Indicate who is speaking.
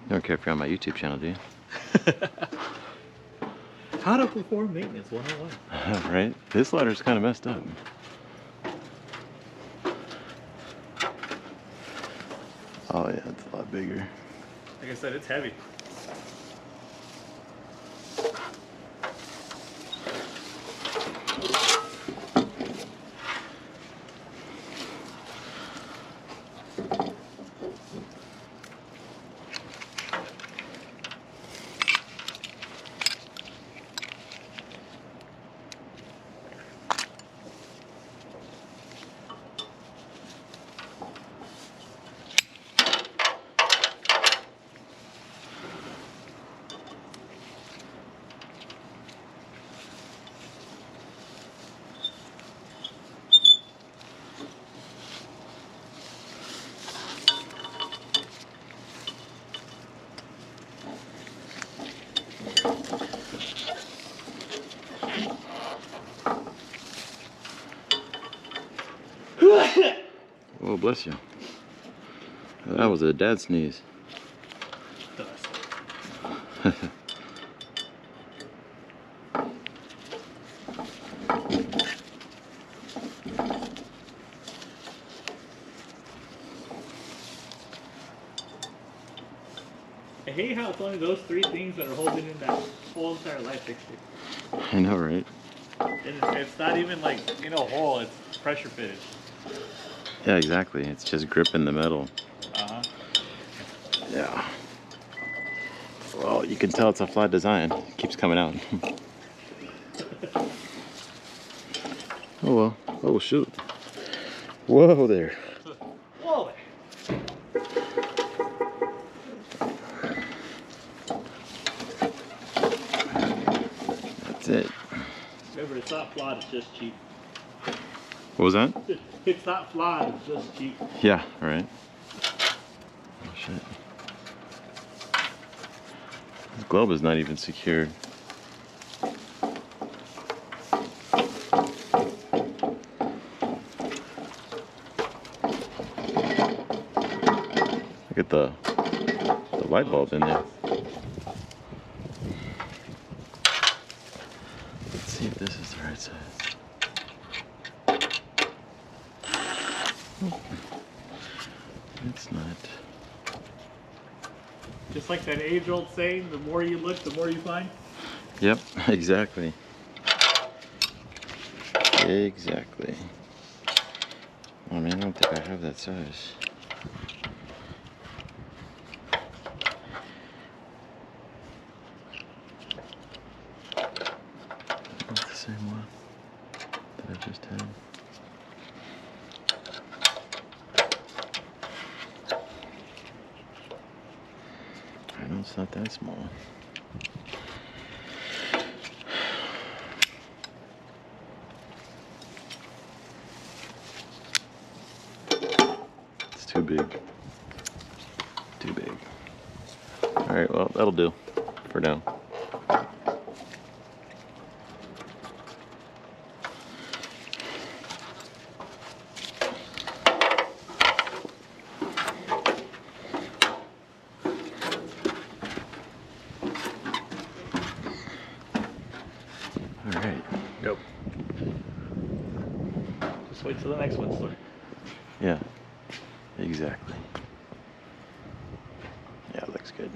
Speaker 1: You don't care if you're on my YouTube channel, do you?
Speaker 2: How to perform maintenance 101.
Speaker 1: Right? This ladder's kind of messed up. Oh yeah, it's a lot bigger.
Speaker 2: Like I said, it's heavy.
Speaker 1: Oh, bless you. That was a dad sneeze.
Speaker 2: I hate how it's only those three things that are holding in that whole entire light fixture.
Speaker 1: I know, right?
Speaker 2: And it's not even like in a hole, it's pressure fitted.
Speaker 1: Yeah, exactly. It's just gripping the metal.
Speaker 2: Uh-huh.
Speaker 1: Yeah. Well, you can tell it's a flat design. It keeps coming out. Oh well. Oh shoot. Whoa there.
Speaker 2: Whoa!
Speaker 1: That's it.
Speaker 2: Remember, it's not flawed, it's just cheap.
Speaker 1: What was that?
Speaker 2: It's not flawed, it's just cheap.
Speaker 1: Yeah, right. Oh shit. This globe is not even secured. Look at the light bulb in there. Let's see if this is the right size. Oh, it's not.
Speaker 2: Just like that age-old saying, the more you look, the more you find.
Speaker 1: Yep, exactly. Exactly. Oh man, I don't think I have that size. Not the same one that I just had. I know it's not that small. It's too big. Too big. Alright, well, that'll do for now. Alright.
Speaker 2: Go. Just wait till the next one's through.
Speaker 1: Yeah, exactly. Yeah, it looks good.